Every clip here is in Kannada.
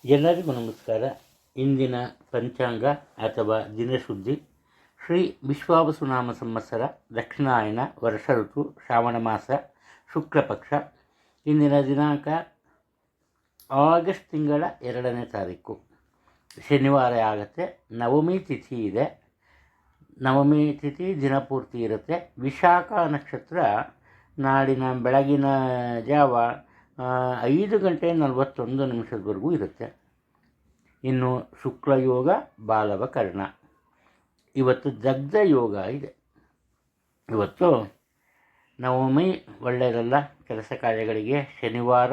ಎಲ್ಲರಿಗೂ ನಮಸ್ಕಾರ. ಇಂದಿನ ಪಂಚಾಂಗ ಅಥವಾ ದಿನಸುದ್ದಿ ಶ್ರೀ ವಿಶ್ವಾವಸುನಾಮ ಸಂವತ್ಸರ ದಕ್ಷಿಣಾಯನ ವರ್ಷ ಋತು ಶ್ರಾವಣ ಮಾಸ ಶುಕ್ಲಪಕ್ಷ. ಇಂದಿನ ದಿನಾಂಕ ಆಗಸ್ಟ್ ತಿಂಗಳ 2ನೇ ತಾರೀಕು ಶನಿವಾರ ಆಗುತ್ತೆ. ನವಮಿ ತಿಥಿ ಇದೆ. ನವಮಿ ತಿಥಿ ದಿನಪೂರ್ತಿ ಇರುತ್ತೆ. ವಿಶಾಖ ನಕ್ಷತ್ರ ನಾಡಿನ ಬೆಳಗಿನ ಜಾವ 5:41 ಇರುತ್ತೆ. ಇನ್ನು ಶುಕ್ಲಯೋಗ ಬಾಲವ ಕರ್ಣ. ಇವತ್ತು ದಗ್ಧ ಯೋಗ ಇದೆ. ಇವತ್ತು ನವಮಿ ಒಳ್ಳೆಯದಲ್ಲ ಕೆಲಸ ಕಾರ್ಯಗಳಿಗೆ. ಶನಿವಾರ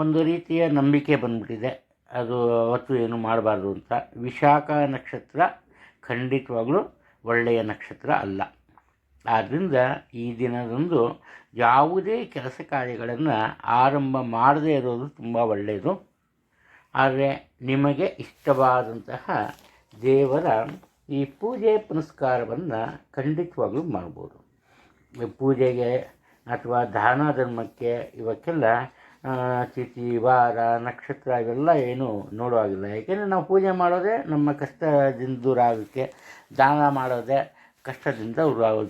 ಒಂದು ರೀತಿಯ ನಂಬಿಕೆ ಬಂದ್ಬಿಟ್ಟಿದೆ, ಅದು ಅವತ್ತು ಏನು ಮಾಡಬಾರ್ದು ಅಂತ. ವಿಶಾಖ ನಕ್ಷತ್ರ ಖಂಡಿತವಾಗಲೂ ಒಳ್ಳೆಯ ನಕ್ಷತ್ರ ಅಲ್ಲ. ಆದ್ದರಿಂದ ಈ ದಿನದಂದು ಯಾವುದೇ ಕೆಲಸ ಕಾರ್ಯಗಳನ್ನು ಆರಂಭ ಮಾಡದೇ ಇರೋದು ತುಂಬ ಒಳ್ಳೆಯದು. ಆದರೆ ನಿಮಗೆ ಇಷ್ಟವಾದಂತಹ ದೇವರ ಈ ಪೂಜೆ ಪುನಸ್ಕಾರವನ್ನು ಖಂಡಿತವಾಗ್ಲೂ ಮಾಡ್ಬೋದು. ಪೂಜೆಗೆ ಅಥವಾ ದಾನ ಧರ್ಮಕ್ಕೆ ಇವಕ್ಕೆಲ್ಲ ತಿಥಿ ವಾರ ನಕ್ಷತ್ರ ಇವೆಲ್ಲ ಏನೂ ನೋಡುವಾಗಿಲ್ಲ. ಏಕೆಂದರೆ ನಾವು ಪೂಜೆ ಮಾಡೋದೇ ನಮ್ಮ ಕಷ್ಟದಿಂದ ದೂರ ಆಗೋಕ್ಕೆ, ದಾನ ಮಾಡೋದೇ ಕಷ್ಟದಿಂದ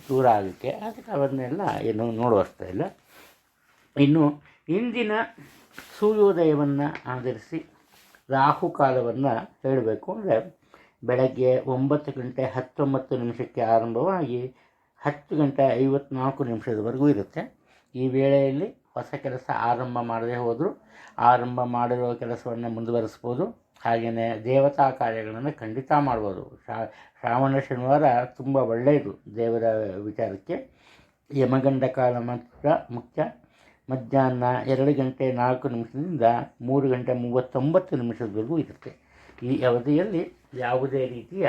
ದೂರ ಆಗೋಕ್ಕೆ. ಅದಕ್ಕೆ ಅವನ್ನೆಲ್ಲ ಏನು ನೋಡುವಷ್ಟೇ ಇಲ್ಲ. ಇನ್ನು ಇಂದಿನ ಸೂರ್ಯೋದಯವನ್ನು ಆಧರಿಸಿ ರಾಹುಕಾಲವನ್ನು ಹೇಳಬೇಕು ಅಂದರೆ ಬೆಳಗ್ಗೆ 9:19 ಆರಂಭವಾಗಿ 10:54 ಇರುತ್ತೆ. ಈ ವೇಳೆಯಲ್ಲಿ ಹೊಸ ಕೆಲಸ ಆರಂಭ ಮಾಡದೇ ಹೋದರೂ ಆರಂಭ ಮಾಡಿರೋ ಕೆಲಸವನ್ನು ಮುಂದುವರಿಸ್ಬೋದು. ಹಾಗೆಯೇ ದೇವತಾ ಕಾರ್ಯಗಳನ್ನು ಖಂಡಿತ ಮಾಡ್ಬೋದು. ಶ್ರಾವಣ ಶನಿವಾರ ತುಂಬ ಒಳ್ಳೆಯದು ದೇವರ ವಿಚಾರಕ್ಕೆ. ಯಮಗಂಡ ಕಾಲ ಮಾತ್ರ ಮುಖ್ಯ. ಮಧ್ಯಾಹ್ನ 2:04 3:39 ಇರುತ್ತೆ. ಈ ಅವಧಿಯಲ್ಲಿ ಯಾವುದೇ ರೀತಿಯ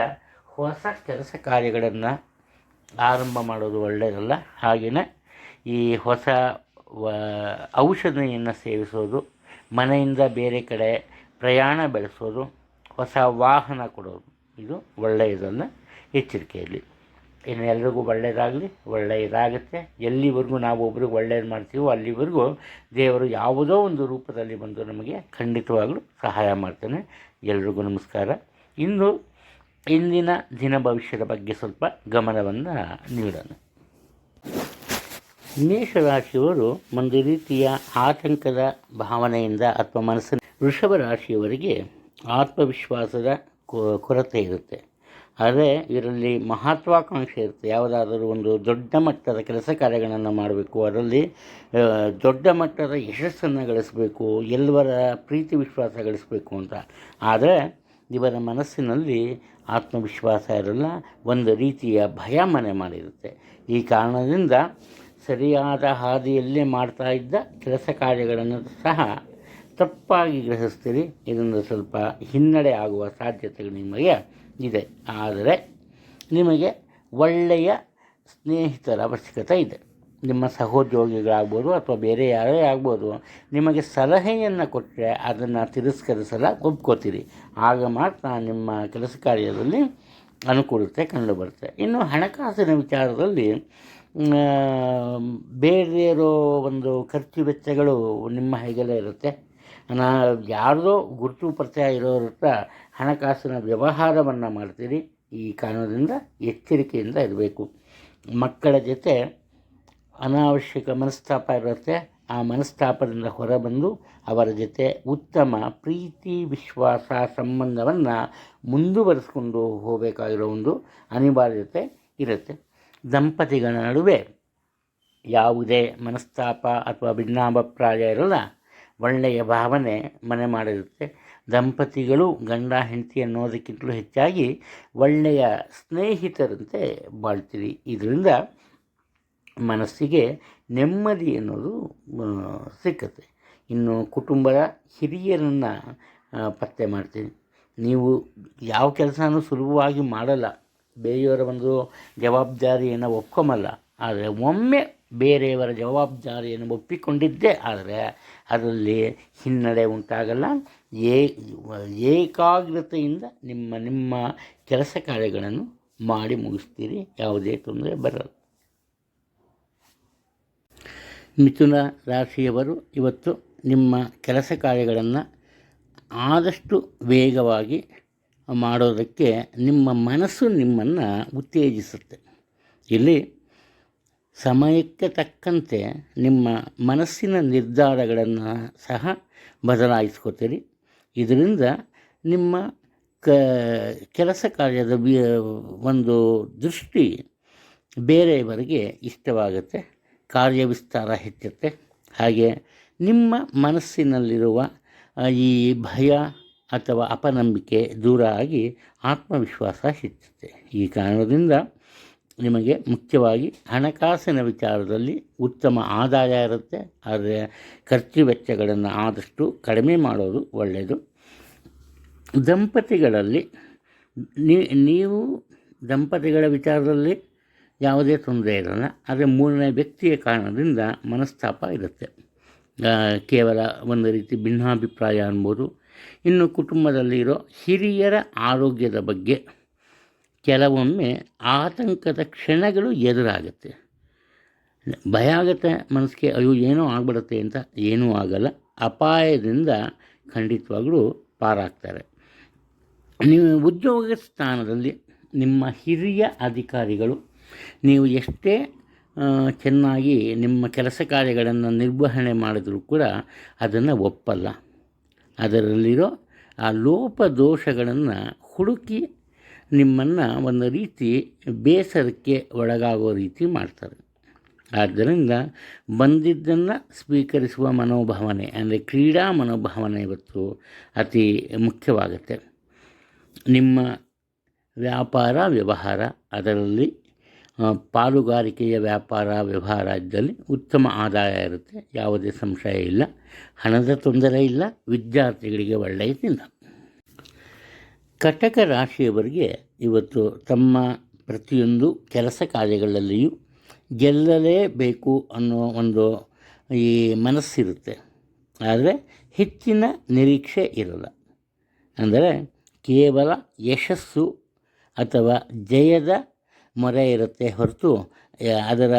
ಹೊಸ ಕೆಲಸ ಕಾರ್ಯಗಳನ್ನು ಆರಂಭ ಮಾಡೋದು ಒಳ್ಳೆಯದಲ್ಲ. ಹಾಗೆಯೇ ಈ ಹೊಸ ಔಷಧಿಯನ್ನು ಸೇವಿಸೋದು, ಮನೆಯಿಂದ ಬೇರೆ ಕಡೆ ಪ್ರಯಾಣ ಬೆಳೆಸೋದು, ಹೊಸ ವಾಹನ ಕೊಡೋದು ಇದು ಒಳ್ಳೆಯದಲ್ಲ. ಎಚ್ಚರಿಕೆಯಲ್ಲಿ. ಇನ್ನು ಎಲ್ರಿಗೂ ಒಳ್ಳೆಯದಾಗಲಿ, ಒಳ್ಳೆಯದಾಗುತ್ತೆ. ಎಲ್ಲಿವರೆಗೂ ನಾವು ಒಬ್ರಿಗೆ ಒಳ್ಳೆಯದು ಮಾಡ್ತೀವೋ ಅಲ್ಲಿವರೆಗೂ ದೇವರು ಯಾವುದೋ ಒಂದು ರೂಪದಲ್ಲಿ ಬಂದು ನಮಗೆ ಖಂಡಿತವಾಗಲೂ ಸಹಾಯ ಮಾಡ್ತಾನೆ. ಎಲ್ರಿಗೂ ನಮಸ್ಕಾರ. ಇಂದಿನ ದಿನ ಭವಿಷ್ಯದ ಬಗ್ಗೆ ಸ್ವಲ್ಪ ಗಮನವನ್ನು ನೀಡೋಣ. ಮೇಷರಾಶಿಯವರು ಒಂದು ರೀತಿಯ ಆತಂಕದ ಭಾವನೆಯಿಂದ ಅಥವಾ ಮನಸ್ಸಿನ. ವೃಷಭ ರಾಶಿಯವರಿಗೆ ಆತ್ಮವಿಶ್ವಾಸದ ಕೊರತೆ ಇರುತ್ತೆ. ಆದರೆ ಇದರಲ್ಲಿ ಮಹತ್ವಾಕಾಂಕ್ಷೆ ಇರುತ್ತೆ. ಯಾವುದಾದರೂ ಒಂದು ದೊಡ್ಡ ಮಟ್ಟದ ಕೆಲಸ ಕಾರ್ಯಗಳನ್ನು ಮಾಡಬೇಕು, ಅದರಲ್ಲಿ ದೊಡ್ಡ ಮಟ್ಟದ ಯಶಸ್ಸನ್ನು ಗಳಿಸಬೇಕು, ಎಲ್ಲವರ ಪ್ರೀತಿ ವಿಶ್ವಾಸ ಗಳಿಸಬೇಕು ಅಂತ. ಆದರೆ ಇವರ ಮನಸ್ಸಿನಲ್ಲಿ ಆತ್ಮವಿಶ್ವಾಸ ಇರಲ್ಲ, ಒಂದು ರೀತಿಯ ಭಯ ಮನೆ ಮಾಡಿರುತ್ತೆ. ಈ ಕಾರಣದಿಂದ ಸರಿಯಾದ ಹಾದಿಯಲ್ಲೇ ಮಾಡ್ತಾ ಇದ್ದ ಕೆಲಸ ಕಾರ್ಯಗಳನ್ನು ಸಹ ತಪ್ಪಾಗಿ ಗ್ರಹಿಸ್ತೀರಿ. ಇದರಿಂದ ಸ್ವಲ್ಪ ಹಿನ್ನಡೆ ಆಗುವ ಸಾಧ್ಯತೆಗಳು ನಿಮಗೆ ಇದೆ. ಆದರೆ ನಿಮಗೆ ಒಳ್ಳೆಯ ಸ್ನೇಹಿತರ ಅವಶ್ಯಕತೆ ಇದೆ. ನಿಮ್ಮ ಸಹೋದ್ಯೋಗಿಗಳಾಗ್ಬೋದು ಅಥವಾ ಬೇರೆ ಯಾರೇ ಆಗ್ಬೋದು, ನಿಮಗೆ ಸಲಹೆಯನ್ನು ಕೊಟ್ಟರೆ ಅದನ್ನು ತಿರಸ್ಕರಿಸಲ್ಲ, ಒಪ್ಕೋತೀರಿ. ಆಗ ಮಾತ್ರ ನಿಮ್ಮ ಕೆಲಸ ಕಾರ್ಯದಲ್ಲಿ ಅನುಕೂಲತೆ ಕಂಡುಬರುತ್ತೆ. ಇನ್ನು ಹಣಕಾಸಿನ ವಿಚಾರದಲ್ಲಿ ಬೇರೆ ಇರೋ ಒಂದು ಖರ್ಚು ವೆಚ್ಚಗಳು ನಿಮ್ಮ ಹೆಗಲೇ ಇರುತ್ತೆ. ಯಾರದೋ ಗುರುತು ಪರಿಚಯ ಇರೋರ ಹತ್ರ ಹಣಕಾಸಿನ ವ್ಯವಹಾರವನ್ನು ಮಾಡ್ತೀರಿ. ಈ ಕಾರಣದಿಂದ ಎಚ್ಚರಿಕೆಯಿಂದ ಇರಬೇಕು. ಮಕ್ಕಳ ಜೊತೆ ಅನಾವಶ್ಯಕ ಮನಸ್ತಾಪ ಇರುತ್ತೆ. ಆ ಮನಸ್ತಾಪದಿಂದ ಹೊರಬಂದು ಅವರ ಜೊತೆ ಉತ್ತಮ ಪ್ರೀತಿ ವಿಶ್ವಾಸ ಸಂಬಂಧವನ್ನು ಮುಂದುವರಿಸ್ಕೊಂಡು ಹೋಗಬೇಕಾಗಿರೋ ಒಂದು ಅನಿವಾರ್ಯತೆ ಇರುತ್ತೆ. ದಂಪತಿಗಳ ನಡುವೆ ಯಾವುದೇ ಮನಸ್ತಾಪ ಅಥವಾ ಭಿನ್ನಾಭಿಪ್ರಾಯ ಇರಲ್ಲ. ಒಳ್ಳೆಯ ಭಾವನೆ ಮನೆ ಮಾಡಿರುತ್ತೆ. ದಂಪತಿಗಳು ಗಂಡ ಹೆಂಡತಿ ಅನ್ನೋದಕ್ಕಿಂತಲೂ ಹೆಚ್ಚಾಗಿ ಒಳ್ಳೆಯ ಸ್ನೇಹಿತರಂತೆ ಬಾಳ್ತೀರಿ. ಇದರಿಂದ ಮನಸ್ಸಿಗೆ ನೆಮ್ಮದಿ ಅನ್ನೋದು ಸಿಕ್ಕತ್ತೆ. ಇನ್ನು ಕುಟುಂಬದ ಹಿರಿಯರನ್ನು ಪತ್ತೆ ಮಾಡ್ತೀನಿ. ನೀವು ಯಾವ ಕೆಲಸನೂ ಸುಲಭವಾಗಿ ಮಾಡಲ್ಲ, ಬೇರೆಯವರ ಒಂದು ಜವಾಬ್ದಾರಿಯನ್ನು ಒಪ್ಕೊಂಬಲ್ಲ. ಆದರೆ ಒಮ್ಮೆ ಬೇರೆಯವರ ಜವಾಬ್ದಾರಿಯನ್ನು ಒಪ್ಪಿಕೊಂಡಿದ್ದೇ ಆದರೆ ಅದರಲ್ಲಿ ಹಿನ್ನಡೆ ಉಂಟಾಗಲ್ಲ. ಏಕಾಗ್ರತೆಯಿಂದ ನಿಮ್ಮ ಕೆಲಸ ಕಾರ್ಯಗಳನ್ನು ಮಾಡಿ ಮುಗಿಸ್ತೀರಿ. ಯಾವುದೇ ತೊಂದರೆ ಬರಲ್ಲ. ಮಿಥುನ ರಾಶಿಯವರು ಇವತ್ತು ನಿಮ್ಮ ಕೆಲಸ ಕಾರ್ಯಗಳನ್ನು ಆದಷ್ಟು ವೇಗವಾಗಿ ಮಾಡೋದಕ್ಕೆ ನಿಮ್ಮ ಮನಸ್ಸು ನಿಮ್ಮನ್ನು ಉತ್ತೇಜಿಸುತ್ತೆ. ಇಲ್ಲಿ ಸಮಯಕ್ಕೆ ತಕ್ಕಂತೆ ನಿಮ್ಮ ಮನಸ್ಸಿನ ನಿರ್ಧಾರಗಳನ್ನು ಸಹ ಬದಲಾಯಿಸ್ಕೋತೀರಿ. ಇದರಿಂದ ನಿಮ್ಮ ಕೆಲಸ ಕಾರ್ಯದ ಒಂದು ದೃಷ್ಟಿ ಬೇರೆಯವರಿಗೆ ಇಷ್ಟವಾಗುತ್ತೆ, ಕಾರ್ಯವಿಸ್ತಾರ ಹೆಚ್ಚುತ್ತೆ. ಹಾಗೆ ನಿಮ್ಮ ಮನಸ್ಸಿನಲ್ಲಿರುವ ಈ ಭಯ ಅಥವಾ ಅಪನಂಬಿಕೆ ದೂರ ಆಗಿ ಆತ್ಮವಿಶ್ವಾಸ ಹೆಚ್ಚುತ್ತೆ. ಈ ಕಾರಣದಿಂದ ನಿಮಗೆ ಮುಖ್ಯವಾಗಿ ಹಣಕಾಸಿನ ವಿಚಾರದಲ್ಲಿ ಉತ್ತಮ ಆದಾಯ ಇರುತ್ತೆ. ಆದರೆ ಖರ್ಚು ವೆಚ್ಚಗಳನ್ನು ಆದಷ್ಟು ಕಡಿಮೆ ಮಾಡೋದು ಒಳ್ಳೆಯದು. ದಂಪತಿಗಳಲ್ಲಿ ನೀವು ದಂಪತಿಗಳ ವಿಚಾರದಲ್ಲಿ ಯಾವುದೇ ತೊಂದರೆ ಇರಲ್ಲ. ಆದರೆ ಮೂರನೇ ವ್ಯಕ್ತಿಯ ಕಾರಣದಿಂದ ಮನಸ್ತಾಪ ಇರುತ್ತೆ. ಕೇವಲ ಒಂದು ರೀತಿ ಭಿನ್ನಾಭಿಪ್ರಾಯ ಅನ್ಬೋದು. ಇನ್ನು ಕುಟುಂಬದಲ್ಲಿರೋ ಹಿರಿಯರ ಆರೋಗ್ಯದ ಬಗ್ಗೆ ಕೆಲವೊಮ್ಮೆ ಆತಂಕದ ಕ್ಷಣಗಳು ಎದುರಾಗುತ್ತೆ. ಭಯ ಆಗುತ್ತೆ ಮನಸ್ಸಿಗೆ, ಅಯ್ಯೋ ಏನೋ ಆಗ್ಬಿಡುತ್ತೆ ಅಂತ. ಏನೂ ಆಗಲ್ಲ. ಅಪಾಯದಿಂದ ಖಂಡಿತವಾಗ್ಲೂ ಪಾರಾಗ್ತಾರೆ. ನೀವು ಉದ್ಯೋಗ ಸ್ಥಾನದಲ್ಲಿ ನಿಮ್ಮ ಹಿರಿಯ ಅಧಿಕಾರಿಗಳು ನೀವು ಎಷ್ಟೇ ಚೆನ್ನಾಗಿ ನಿಮ್ಮ ಕೆಲಸ ಕಾರ್ಯಗಳನ್ನು ನಿರ್ವಹಣೆ ಮಾಡಿದರೂ ಕೂಡ ಅದನ್ನು ಒಪ್ಪಲ್ಲ. ಅದರಲ್ಲಿರೋ ಆ ಲೋಪದೋಷಗಳನ್ನು ಹುಡುಕಿ ನಿಮ್ಮನ್ನು ಒಂದು ರೀತಿ ಬೇಸರಕ್ಕೆ ಒಳಗಾಗೋ ರೀತಿ ಮಾಡ್ತಾರೆ. ಆದ್ದರಿಂದ ಬಂದಿದ್ದನ್ನು ಸ್ವೀಕರಿಸುವ ಮನೋಭಾವನೆ ಅಂದರೆ ಕ್ರೀಡಾ ಮನೋಭಾವನೆ ಇವತ್ತು ಅತಿ ಮುಖ್ಯವಾಗುತ್ತೆ. ನಿಮ್ಮ ವ್ಯಾಪಾರ ವ್ಯವಹಾರ, ಅದರಲ್ಲಿ ಪಾಲುಗಾರಿಕೆಯ ವ್ಯಾಪಾರ ವ್ಯವಹಾರ ಇದ್ದಲ್ಲಿ ಉತ್ತಮ ಆದಾಯ ಇರುತ್ತೆ, ಯಾವುದೇ ಸಂಶಯ ಇಲ್ಲ. ಹಣದ ತೊಂದರೆ ಇಲ್ಲ. ವಿದ್ಯಾರ್ಥಿಗಳಿಗೆ ಒಳ್ಳೆಯ ದಿನ. ಕಟಕ ರಾಶಿಯವರಿಗೆ ಇವತ್ತು ತಮ್ಮ ಪ್ರತಿಯೊಂದು ಕೆಲಸ ಕಾರ್ಯಗಳಲ್ಲಿಯೂ ಗೆಲ್ಲಲೇಬೇಕು ಅನ್ನೋ ಒಂದು ಈ ಮನಸ್ಸಿರುತ್ತೆ. ಆದರೆ ಹೆಚ್ಚಿನ ನಿರೀಕ್ಷೆ ಇರಲ್ಲ. ಅಂದರೆ ಕೇವಲ ಯಶಸ್ಸು ಅಥವಾ ಜಯದ ಮೊರೆ ಇರುತ್ತೆ ಹೊರತು ಅದರ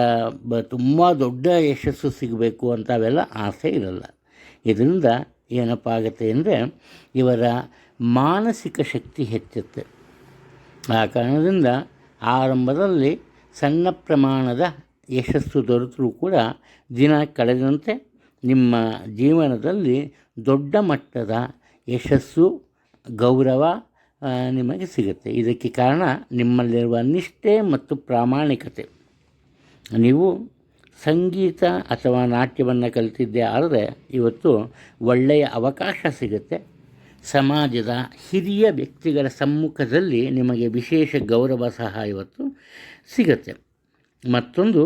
ತುಂಬ ದೊಡ್ಡ ಯಶಸ್ಸು ಸಿಗಬೇಕು ಅಂತ ಅವೆಲ್ಲ ಆಸೆ ಇರಲ್ಲ. ಇದರಿಂದ ಏನಪ್ಪ ಆಗುತ್ತೆ ಅಂದರೆ ಇವರ ಮಾನಸಿಕ ಶಕ್ತಿ ಹೆಚ್ಚುತ್ತೆ. ಆ ಕಾರಣದಿಂದ ಆರಂಭದಲ್ಲಿ ಸಣ್ಣ ಪ್ರಮಾಣದ ಯಶಸ್ಸು ದೊರೆತರೂ ಕೂಡ ದಿನ ಕಳೆದಂತೆ ನಿಮ್ಮ ಜೀವನದಲ್ಲಿ ದೊಡ್ಡ ಮಟ್ಟದ ಯಶಸ್ಸು ಗೌರವ ನಿಮಗೆ ಸಿಗುತ್ತೆ. ಇದಕ್ಕೆ ಕಾರಣ ನಿಮ್ಮಲ್ಲಿರುವ ನಿಷ್ಠೆ ಮತ್ತು ಪ್ರಾಮಾಣಿಕತೆ. ನೀವು ಸಂಗೀತ ಅಥವಾ ನಾಟ್ಯವನ್ನು ಕಲಿತಿದ್ದೇ ಆದರೆ ಇವತ್ತು ಒಳ್ಳೆಯ ಅವಕಾಶ ಸಿಗುತ್ತೆ. ಸಮಾಜದ ಹಿರಿಯ ವ್ಯಕ್ತಿಗಳ ಸಮ್ಮುಖದಲ್ಲಿ ನಿಮಗೆ ವಿಶೇಷ ಗೌರವ ಸಹ ಇವತ್ತು ಸಿಗುತ್ತೆ. ಮತ್ತೊಂದು,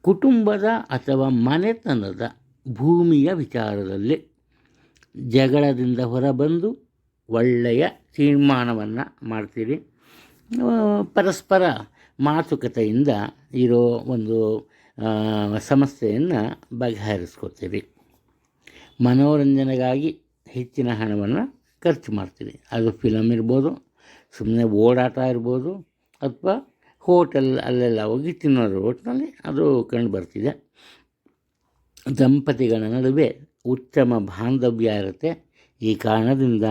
ಕುಟುಂಬದ ಅಥವಾ ಮನೆತನದ ಭೂಮಿಯ ವಿಚಾರದಲ್ಲಿ ಜಗಳದಿಂದ ಹೊರಬಂದು ಒಳ್ಳೆಯ ತೀರ್ಮಾನವನ್ನು ಮಾಡ್ತೀರಿ. ಪರಸ್ಪರ ಮಾತುಕತೆಯಿಂದ ಇರೋ ಒಂದು ಸಮಸ್ಯೆಯನ್ನು ಬಗೆಹರಿಸ್ಕೊತೀರಿ. ಮನೋರಂಜನೆಗಾಗಿ ಹೆಚ್ಚಿನ ಹಣವನ್ನು ಖರ್ಚು ಮಾಡ್ತೀರಿ. ಅದು ಫಿಲಮ್ ಇರ್ಬೋದು, ಸುಮ್ಮನೆ ಓಡಾಟ ಇರ್ಬೋದು, ಅಥವಾ ಹೋಟೆಲ್ ಅಲ್ಲೆಲ್ಲ ಹೋಗಿ ತಿನ್ನೋದು. ಒಟ್ಟಿನಲ್ಲಿ ಅದು ಕಂಡು ಬರ್ತಿದೆ. ದಂಪತಿಗಳ ನಡುವೆ ಉತ್ತಮ ಬಾಂಧವ್ಯ ಇರುತ್ತೆ. ಈ ಕಾರಣದಿಂದ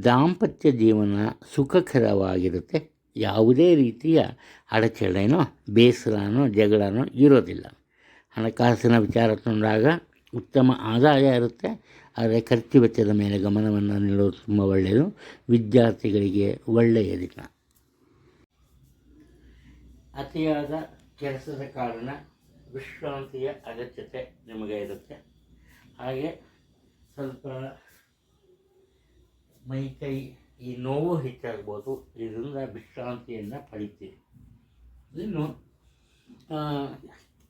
ದಾಂಪತ್ಯ ಜೀವನ ಸುಖಕರವಾಗಿರುತ್ತೆ. ಯಾವುದೇ ರೀತಿಯ ಅಡಚಣೆನೋ ಬೇಸರನೋ ಜಗಳನೋ ಇರೋದಿಲ್ಲ. ಹಣಕಾಸಿನ ವಿಚಾರ ತಂದಾಗ ಉತ್ತಮ ಆದಾಯ ಇರುತ್ತೆ. ಆದರೆ ಖರ್ಚು ವೆಚ್ಚದ ಮೇಲೆ ಗಮನವನ್ನು ನೀಡೋದು ತುಂಬ ಒಳ್ಳೆಯದು. ವಿದ್ಯಾರ್ಥಿಗಳಿಗೆ ಒಳ್ಳೆಯ ದಿನ. ಅತಿಯಾದ ಕೆಲಸದ ಕಾರಣ ವಿಶ್ರಾಂತಿಯ ಅಗತ್ಯತೆ ನಿಮಗೆ ಇರುತ್ತೆ. ಹಾಗೆ ಸ್ವಲ್ಪ ಮೈಕೈ ಈ ನೋವು ಹೆಚ್ಚಾಗ್ಬೋದು. ಇದರಿಂದ ವಿಶ್ರಾಂತಿಯನ್ನು ಪಡಿತೀವಿ. ಇನ್ನು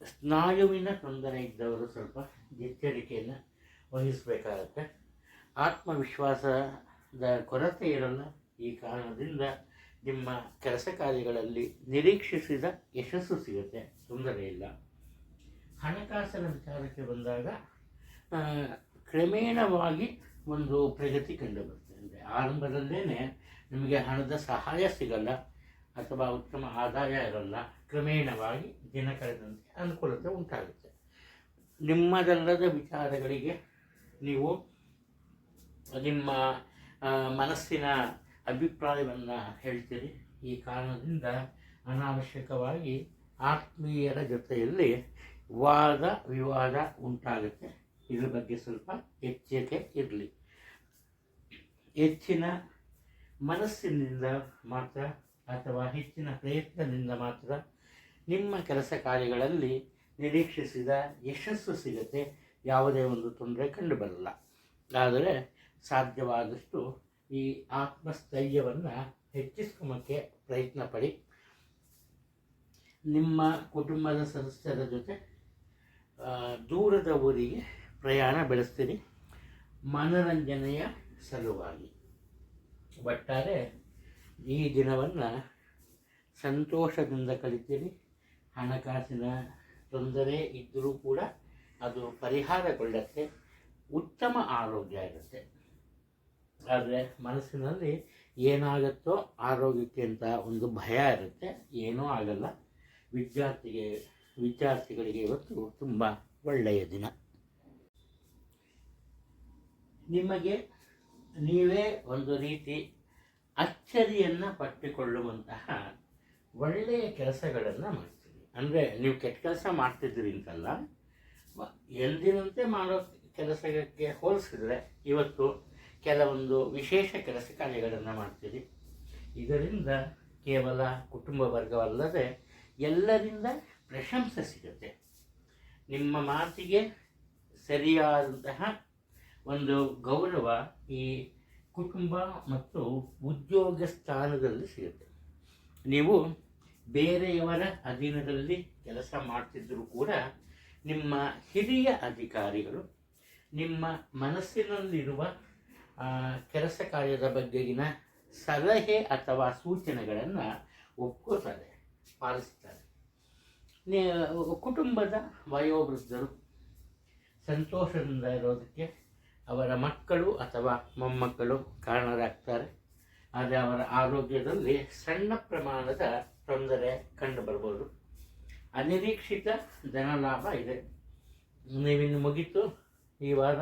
ಸ್ನಾಯುವಿನ ತೊಂದರೆ ಇದ್ದವರು ಸ್ವಲ್ಪ ಎಚ್ಚರಿಕೆಯನ್ನು ವಹಿಸಬೇಕಾಗತ್ತೆ. ಆತ್ಮವಿಶ್ವಾಸದ ಕೊರತೆ ಇರಲ್ಲ. ಈ ಕಾರಣದಿಂದ ನಿಮ್ಮ ಕೆಲಸ ಕಾರ್ಯಗಳಲ್ಲಿ ನಿರೀಕ್ಷಿಸಿದ ಯಶಸ್ಸು ಸಿಗುತ್ತೆ, ತೊಂದರೆ ಇಲ್ಲ. ಹಣಕಾಸಿನ ವಿಚಾರಕ್ಕೆ ಬಂದಾಗ ಕ್ರಮೇಣವಾಗಿ ಒಂದು ಪ್ರಗತಿ ಕಂಡುಬರ್ತದೆ. ಅಂದರೆ ಆರಂಭದಲ್ಲೇ ನಿಮಗೆ ಹಣದ ಸಹಾಯ ಸಿಗಲ್ಲ ಅಥವಾ ಉತ್ತಮ ಆದಾಯ ಇರಲ್ಲ. ಕ್ರಮೇಣವಾಗಿ ದಿನ ಕಳೆದಂತೆ ಅನುಕೂಲತೆ ಉಂಟಾಗುತ್ತೆ. ನಿಮ್ಮದಲ್ಲದ ವಿಚಾರಗಳಿಗೆ ನೀವು ನಿಮ್ಮ ಮನಸ್ಸಿನ ಅಭಿಪ್ರಾಯವನ್ನು ಹೇಳ್ತೀರಿ. ಈ ಕಾರಣದಿಂದ ಅನಾವಶ್ಯಕವಾಗಿ ಆತ್ಮೀಯರ ಜೊತೆಯಲ್ಲಿ ವಾದ ವಿವಾದ ಉಂಟಾಗುತ್ತೆ. ಇದ್ರ ಬಗ್ಗೆ ಸ್ವಲ್ಪ ಎಚ್ಚರಿಕೆ ಇರಲಿ. ಹೆಚ್ಚಿನ ಮನಸ್ಸಿನಿಂದ ಮಾತ್ರ ಅಥವಾ ಹೆಚ್ಚಿನ ಪ್ರಯತ್ನದಿಂದ ಮಾತ್ರ ನಿಮ್ಮ ಕೆಲಸ ಕಾರ್ಯಗಳಲ್ಲಿ ನಿರೀಕ್ಷಿಸಿದ ಯಶಸ್ಸು ಸಿಗುತ್ತೆ. ಯಾವುದೇ ಒಂದು ತೊಂದರೆ ಕಂಡುಬರಲ್ಲ. ಆದರೆ ಸಾಧ್ಯವಾದಷ್ಟು ಈ ಆತ್ಮಸ್ಥೈರ್ಯವನ್ನು ಹೆಚ್ಚಿಸ್ಕೊಳ್ಳೋಕ್ಕೆ ಪ್ರಯತ್ನ ಪಡಿ. ನಿಮ್ಮ ಕುಟುಂಬದ ಸದಸ್ಯರ ಜೊತೆ ದೂರದ ಊರಿಗೆ ಪ್ರಯಾಣ ಬೆಳೆಸ್ತೀರಿ, ಮನರಂಜನೆಯ ಸಲುವಾಗಿ. ಒಟ್ಟಾರೆ ಈ ದಿನವನ್ನು ಸಂತೋಷದಿಂದ ಕಳಿತೀರಿ. ಹಣಕಾಸಿನ ತೊಂದರೆ ಇದ್ದರೂ ಕೂಡ ಅದು ಪರಿಹಾರಗೊಳ್ಳುತ್ತೆ. ಉತ್ತಮ ಆರೋಗ್ಯ ಇರುತ್ತೆ. ಆದರೆ ಮನಸ್ಸಿನಲ್ಲಿ ಏನಾಗುತ್ತೋ ಆರೋಗ್ಯಕ್ಕೆ ಅಂತ ಒಂದು ಭಯ ಇರುತ್ತೆ. ಏನೂ ಆಗಲ್ಲ. ವಿದ್ಯಾರ್ಥಿಗಳಿಗೆ ಇವತ್ತು ತುಂಬ ಒಳ್ಳೆಯ ದಿನ. ನಿಮಗೆ ನೀವೇ ಒಂದು ರೀತಿ ಅಚ್ಚರಿಯನ್ನು ಪಟ್ಟುಕೊಳ್ಳುವಂತಹ ಒಳ್ಳೆಯ ಕೆಲಸಗಳನ್ನು ಮಾಡ್ತೀರಿ. ಅಂದರೆ ನೀವು ಕೆಟ್ಟ ಕೆಲಸ ಮಾಡ್ತಿದ್ದೀರಿ ಅಂತಲ್ಲ, ಎಂದಿನಂತೆ ಮಾಡೋ ಕೆಲಸಕ್ಕೆ ಹೋಲಿಸಿದ್ರೆ ಇವತ್ತು ಕೆಲವೊಂದು ವಿಶೇಷ ಕೆಲಸ ಕಾರ್ಯಗಳನ್ನು ಮಾಡ್ತೀರಿ. ಇದರಿಂದ ಕೇವಲ ಕುಟುಂಬ ವರ್ಗವಲ್ಲದೆ ಎಲ್ಲರಿಂದ ಪ್ರಶಂಸೆ ಸಿಗುತ್ತೆ. ನಿಮ್ಮ ಮಾತಿಗೆ ಸರಿಯಾದಂತಹ ಒಂದು ಗೌರವ ಈ ಕುಟುಂಬ ಮತ್ತು ಉದ್ಯೋಗ ಸ್ಥಾನದಲ್ಲಿ ಸಿಗುತ್ತೆ. ನೀವು ಬೇರೆಯವರ ಅಧೀನದಲ್ಲಿ ಕೆಲಸ ಮಾಡ್ತಿದ್ದರೂ ಕೂಡ ನಿಮ್ಮ ಹಿರಿಯ ಅಧಿಕಾರಿಗಳು ನಿಮ್ಮ ಮನಸ್ಸಿನಲ್ಲಿರುವ ಕೆಲಸ ಕಾರ್ಯದ ಬಗೆಗಿನ ಸಲಹೆ ಅಥವಾ ಸೂಚನೆಗಳನ್ನು ಒಪ್ಕೋತಾರೆ, ಪಾಲಿಸ್ತಾರೆ. ಕುಟುಂಬದ ವಯೋವೃದ್ಧರು ಸಂತೋಷದಿಂದ ಇರೋದಕ್ಕೆ ಅವರ ಮಕ್ಕಳು ಅಥವಾ ಮೊಮ್ಮಕ್ಕಳು ಕಾರಣರಾಗ್ತಾರೆ. ಆದರೆ ಅವರ ಆರೋಗ್ಯದಲ್ಲಿ ಸಣ್ಣ ಪ್ರಮಾಣದ ತೊಂದರೆ ಕಂಡುಬರ್ಬೋದು. ಅನಿರೀಕ್ಷಿತ ಧನಲಾಭ ಇದೆ. ನೀವಿನ್ನು ಮುಗೀತು, ಈ ವಾರ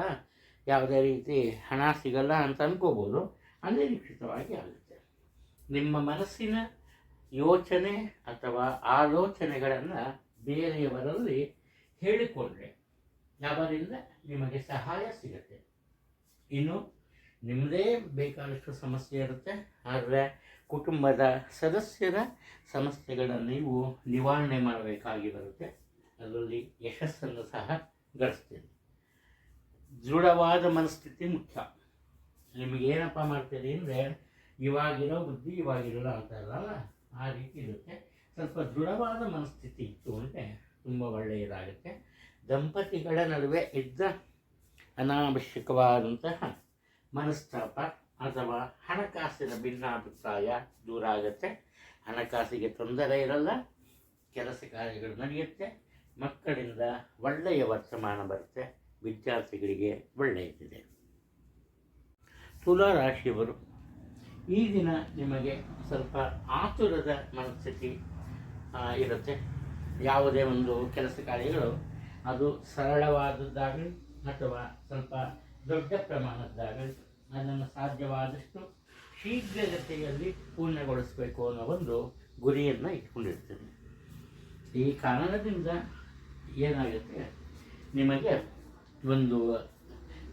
ಯಾವುದೇ ರೀತಿ ಹಣ ಸಿಗಲ್ಲ ಅಂತ ಅನ್ಕೋಬೋದು. ಅನಿರೀಕ್ಷಿತವಾಗಿ ಆಗುತ್ತೆ. ನಿಮ್ಮ ಮನಸ್ಸಿನ ಯೋಚನೆ ಅಥವಾ ಆಲೋಚನೆಗಳನ್ನು ಬೇರೆಯವರಲ್ಲಿ ಹೇಳಿಕೊಂಡ್ರೆ ಅವರಿಂದ ನಿಮಗೆ ಸಹಾಯ ಸಿಗುತ್ತೆ. ಇನ್ನು ನಿಮ್ಮದೇ ಬೇಕಾದಷ್ಟು ಸಮಸ್ಯೆ ಇರುತ್ತೆ. ಆದರೆ ಕುಟುಂಬದ ಸದಸ್ಯರ ಸಮಸ್ಯೆಗಳನ್ನು ನೀವು ನಿವಾರಣೆ ಮಾಡಬೇಕಾಗಿ ಬರುತ್ತೆ. ಅದರಲ್ಲಿ ಯಶಸ್ಸನ್ನು ಸಹ ಗಳಿಸ್ತೀರಿ. ದೃಢವಾದ ಮನಸ್ಥಿತಿ ಮುಖ್ಯ. ನಿಮಗೇನಪ್ಪ ಮಾಡ್ತೀರಿ ಅಂದರೆ ಇವಾಗಿರೋ ಬುದ್ಧಿ ಇವಾಗಿರಲ್ಲ ಅಂತಾರಲ್ಲ, ಆ ರೀತಿ ಇರುತ್ತೆ. ಸ್ವಲ್ಪ ದೃಢವಾದ ಮನಸ್ಥಿತಿ ಇತ್ತು ಅಂದರೆ ತುಂಬ ಒಳ್ಳೆಯದಾಗುತ್ತೆ. ದಂಪತಿಗಳ ನಡುವೆ ಇದ್ದ ಅನಾವಶ್ಯಕವಾದಂತಹ ಮನಸ್ತಾಪ ಅಥವಾ ಹಣಕಾಸಿನ ಭಿನ್ನಾಭಿಪ್ರಾಯ ದೂರ ಆಗುತ್ತೆ. ಹಣಕಾಸಿಗೆ ತೊಂದರೆ ಇರಲ್ಲ, ಕೆಲಸ ಕಾರ್ಯಗಳು ನಡೆಯುತ್ತೆ, ಮಕ್ಕಳಿಂದ ಒಳ್ಳೆಯ ವರ್ತಮಾನ ಬರುತ್ತೆ, ವಿದ್ಯಾರ್ಥಿಗಳಿಗೆ ಒಳ್ಳೆಯದಿದೆ. ತುಲಾ ರಾಶಿಯವರು ಈ ದಿನ ನಿಮಗೆ ಸ್ವಲ್ಪ ಆತುರದ ಮನಸ್ಥಿತಿ ಇರುತ್ತೆ. ಯಾವುದೇ ಒಂದು ಕೆಲಸ ಕಾರ್ಯಗಳು ಅದು ಸರಳವಾದದ್ದಾಗಲಿ ಅಥವಾ ಸ್ವಲ್ಪ ದೊಡ್ಡ ಪ್ರಮಾಣದ್ದಾಗಲಿ ಅದನ್ನು ಸಾಧ್ಯವಾದಷ್ಟು ಶೀಘ್ರಗತಿಯಲ್ಲಿ ಪೂರ್ಣಗೊಳಿಸಬೇಕು ಅನ್ನೋ ಒಂದು ಗುರಿಯನ್ನು ಇಟ್ಕೊಂಡಿರ್ತೀರಿ. ಈ ಕಾರಣದಿಂದ ಏನಾಗುತ್ತೆ, ನಿಮಗೆ ಒಂದು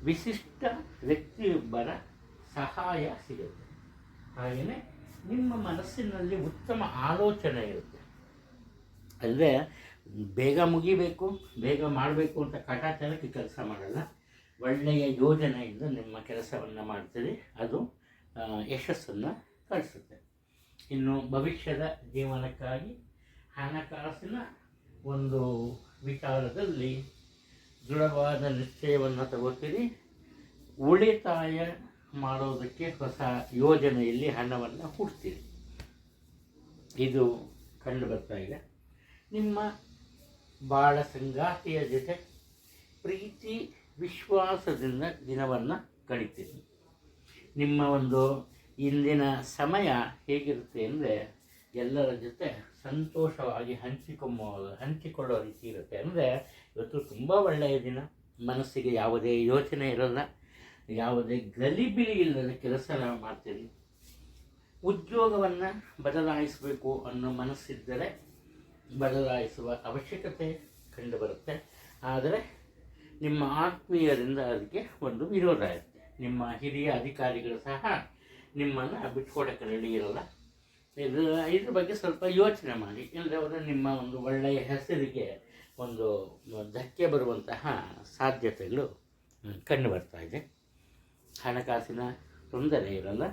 ವಿಶಿಷ್ಟ ವ್ಯಕ್ತಿಯೊಬ್ಬರ ಸಹಾಯ ಸಿಗುತ್ತೆ. ಹಾಗೆಯೇ ನಿಮ್ಮ ಮನಸ್ಸಿನಲ್ಲಿ ಉತ್ತಮ ಆಲೋಚನೆ ಇರುತ್ತೆ. ಅಂದರೆ ಬೇಗ ಮುಗಿಬೇಕು, ಬೇಗ ಮಾಡಬೇಕು ಅಂತ ಕಾಟಾಚಾರಕ್ಕೆ ಕೆಲಸ ಮಾಡಲ್ಲ. ಒಳ್ಳೆಯ ಯೋಜನೆಯಿಂದ ನಿಮ್ಮ ಕೆಲಸವನ್ನು ಮಾಡ್ತೀರಿ. ಅದು ಯಶಸ್ಸನ್ನು ಕಳಿಸುತ್ತೆ. ಇನ್ನು ಭವಿಷ್ಯದ ಜೀವನಕ್ಕಾಗಿ ಹಣಕಾಸಿನ ಒಂದು ವಿಚಾರದಲ್ಲಿ ದೃಢವಾದ ನಿಶ್ಚಯವನ್ನು ತಗೋತೀರಿ. ಉಳಿತಾಯ ಮಾಡೋದಕ್ಕೆ ಹೊಸ ಯೋಜನೆಯಲ್ಲಿ ಹಣವನ್ನು ಹೂಡ್ತೀರಿ. ಇದು ಕಂಡು ಬರ್ತಾ ಇದೆ. ನಿಮ್ಮ ಬಾಳ ಸಂಗಾತಿಯ ಜೊತೆ ಪ್ರೀತಿ ವಿಶ್ವಾಸದಿಂದ ದಿನವನ್ನು ಕಳೀತೀರಿ. ನಿಮ್ಮ ಒಂದು ಇಂದಿನ ಸಮಯ ಹೇಗಿರುತ್ತೆ ಅಂದರೆ ಎಲ್ಲರ ಜೊತೆ ಸಂತೋಷವಾಗಿ ಹಂಚಿಕೊಳ್ಳೋ ರೀತಿ ಇರುತ್ತೆ. ಅಂದರೆ ಇವತ್ತು ತುಂಬ ಒಳ್ಳೆಯ ದಿನ. ಮನಸ್ಸಿಗೆ ಯಾವುದೇ ಯೋಚನೆ ಇರಲ್ಲ. ಯಾವುದೇ ಗಲಿಬಿಲಿ ಇಲ್ಲದ ಕೆಲಸ ನಾವು ಮಾಡ್ತೀರಿ. ಉದ್ಯೋಗವನ್ನು ಬದಲಾಯಿಸಬೇಕು ಅನ್ನೋ ಮನಸ್ಸಿದ್ದರೆ ಬದಲಾಯಿಸುವ ಅವಶ್ಯಕತೆ ಕಂಡುಬರುತ್ತೆ. ಆದರೆ ನಿಮ್ಮ ಆತ್ಮೀಯರಿಂದ ಅದಕ್ಕೆ ಒಂದು ವಿರೋಧ ಇರುತ್ತೆ. ನಿಮ್ಮ ಹಿರಿಯ ಅಧಿಕಾರಿಗಳು ಸಹ ನಿಮ್ಮನ್ನು ಬಿಟ್ಕೊಡಕ್ಕೆ ರೆಡಿ ಇರಲ್ಲ. ಇದ್ರ ಬಗ್ಗೆ ಸ್ವಲ್ಪ ಯೋಚನೆ ಮಾಡಿ. ಇಲ್ಲದವರು ನಿಮ್ಮ ಒಂದು ಒಳ್ಳೆಯ ಹೆಸರಿಗೆ ಒಂದು ಧಕ್ಕೆ ಬರುವಂತಹ ಸಾಧ್ಯತೆಗಳು ಕಂಡು ಬರ್ತಾ ಇದೆ. ಹಣಕಾಸಿನ ತೊಂದರೆ ಇರಲ್ಲ,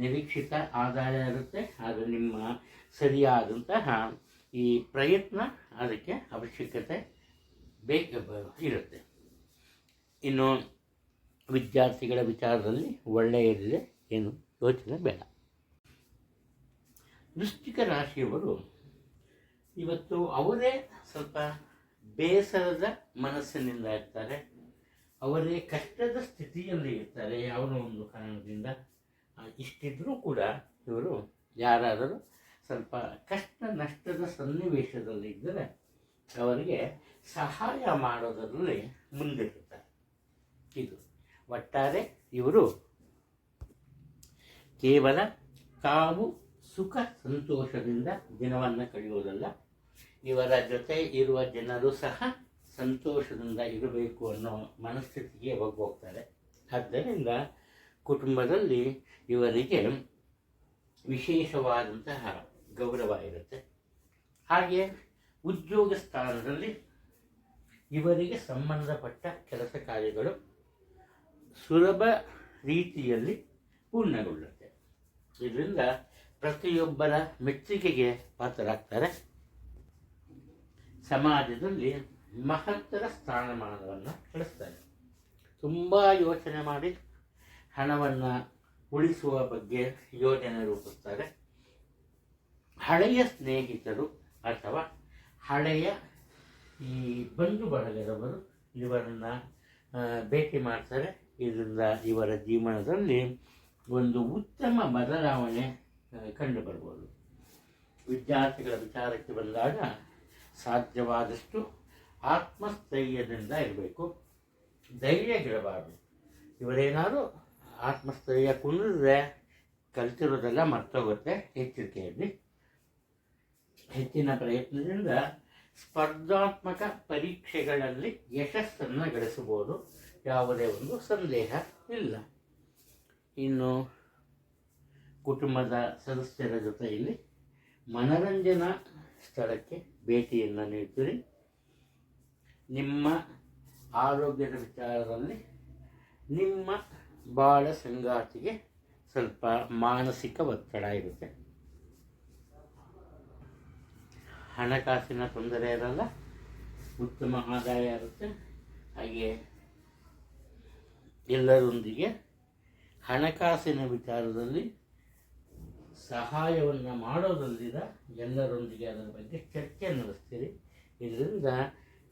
ನಿರೀಕ್ಷಿತ ಆದಾಯ ಇರುತ್ತೆ. ಆದರೆ ನಿಮ್ಮ ಸರಿಯಾದಂತಹ ಈ ಪ್ರಯತ್ನ ಅದಕ್ಕೆ ಅವಶ್ಯಕತೆ ಇರುತ್ತೆ. ಇನ್ನು ವಿದ್ಯಾರ್ಥಿಗಳ ವಿಚಾರದಲ್ಲಿ ಒಳ್ಳೆಯದಿದೆ, ಏನು ಯೋಚನೆ ಬೇಡ. ವೃಶ್ಚಿಕ ರಾಶಿಯವರು ಇವತ್ತು ಅವರೇ ಸ್ವಲ್ಪ ಬೇಸರದ ಮನಸ್ಸಿನಿಂದ ಇರ್ತಾರೆ. ಅವರೇ ಕಷ್ಟದ ಸ್ಥಿತಿಯಲ್ಲಿ ಇರ್ತಾರೆ ಯಾವುದೋ ಒಂದು ಕಾರಣದಿಂದ. ಇಷ್ಟಿದ್ರೂ ಕೂಡ ಇವರು ಯಾರಾದರೂ ಸ್ವಲ್ಪ ಕಷ್ಟ ನಷ್ಟದ ಸನ್ನಿವೇಶದಲ್ಲಿ ಇದ್ದರೆ ಅವರಿಗೆ ಸಹಾಯ ಮಾಡೋದರಲ್ಲಿ ಮುಂದಿರುತ್ತಾರೆ. ಇದು ಒಟ್ಟಾರೆ ಇವರು ಕೇವಲ ತಾವು ಸುಖ ಸಂತೋಷದಿಂದ ದಿನವನ್ನು ಕಳೆಯುವುದಲ್ಲ, ಇವರ ಜೊತೆ ಇರುವ ಜನರು ಸಹ ಸಂತೋಷದಿಂದ ಇರಬೇಕು ಅನ್ನೋ ಮನಸ್ಥಿತಿಗೆ ಹೋಗ್ತಾರೆ. ಆದ್ದರಿಂದ ಕುಟುಂಬದಲ್ಲಿ ಇವರಿಗೆ ವಿಶೇಷವಾದಂತಹ ಗೌರವ ಇರುತ್ತೆ. ಹಾಗೆ ಉದ್ಯೋಗ ಸ್ಥಾನದಲ್ಲಿ ಇವರಿಗೆ ಸಂಬಂಧಪಟ್ಟ ಕೆಲಸ ಕಾರ್ಯಗಳು ಸುಲಭ ರೀತಿಯಲ್ಲಿ ಪೂರ್ಣಗೊಳ್ಳುತ್ತೆ. ಇದರಿಂದ ಪ್ರತಿಯೊಬ್ಬರ ಮೆಚ್ಚುಗೆಗೆ ಪಾತ್ರರಾಗ್ತಾರೆ. ಸಮಾಜದಲ್ಲಿ ಮಹತ್ತರ ಸ್ಥಾನಮಾನವನ್ನು ಗಳಿಸ್ತಾರೆ. ತುಂಬ ಯೋಚನೆ ಮಾಡಿ ಹಣವನ್ನು ಉಳಿಸುವ ಬಗ್ಗೆ ಯೋಜನೆ ರೂಪಿಸ್ತಾರೆ. ಹಳೆಯ ಸ್ನೇಹಿತರು ಅಥವಾ ಹಳೆಯ ಈ ಬಂಧು ಬಳಗದವರು ಇವರನ್ನು ಭೇಟಿ ಮಾಡ್ತಾರೆ. ಇದರಿಂದ ಇವರ ಜೀವನದಲ್ಲಿ ಒಂದು ಉತ್ತಮ ಬದಲಾವಣೆ ಕಂಡುಬರ್ಬೋದು. ವಿದ್ಯಾರ್ಥಿಗಳ ವಿಚಾರಕ್ಕೆ ಬಂದಾಗ ಸಾಧ್ಯವಾದಷ್ಟು ಆತ್ಮಸ್ಥೈರ್ಯದಿಂದ ಇರಬೇಕು, ಧೈರ್ಯಗಿಡಬಾರದು. ಇವರೇನಾದರೂ ಆತ್ಮಸ್ಥೈರ್ಯ ಕುಂದಿದ್ರೆ ಕಲಿತಿರೋದೆಲ್ಲ ಮರ್ತೋಗುತ್ತೆ. ಎಚ್ಚರಿಕೆಯಲ್ಲಿ ಹೆಚ್ಚಿನ ಪ್ರಯತ್ನದಿಂದ ಸ್ಪರ್ಧಾತ್ಮಕ ಪರೀಕ್ಷೆಗಳಲ್ಲಿ ಯಶಸ್ಸನ್ನು ಗಳಿಸಬಹುದು, ಯಾವುದೇ ಒಂದು ಸಂದೇಹ ಇಲ್ಲ. ಇನ್ನು ಕುಟುಂಬದ ಸದಸ್ಯರ ಜೊತೆಯಲ್ಲಿ ಮನರಂಜನಾ ಸ್ಥಳಕ್ಕೆ ಭೇಟಿಯನ್ನು ನೀಡ್ತೀರಿ. ನಿಮ್ಮ ಆರೋಗ್ಯದ ವಿಚಾರದಲ್ಲಿ ನಿಮ್ಮ ಬಾಳ ಸಂಗಾತಿಗೆ ಸ್ವಲ್ಪ ಮಾನಸಿಕ ಒತ್ತಡ ಇರುತ್ತೆ. ಹಣಕಾಸಿನ ತೊಂದರೆ ಇರಲ್ಲ, ಉತ್ತಮ ಆದಾಯ ಇರುತ್ತೆ. ಹಾಗೆ ಎಲ್ಲರೊಂದಿಗೆ ಹಣಕಾಸಿನ ವಿಚಾರದಲ್ಲಿ ಸಹಾಯವನ್ನು ಮಾಡೋದಲ್ದಿದ ಎಲ್ಲರೊಂದಿಗೆ ಅದರ ಬಗ್ಗೆ ಚರ್ಚೆ ನಡೆಸ್ತೀರಿ. ಇದರಿಂದ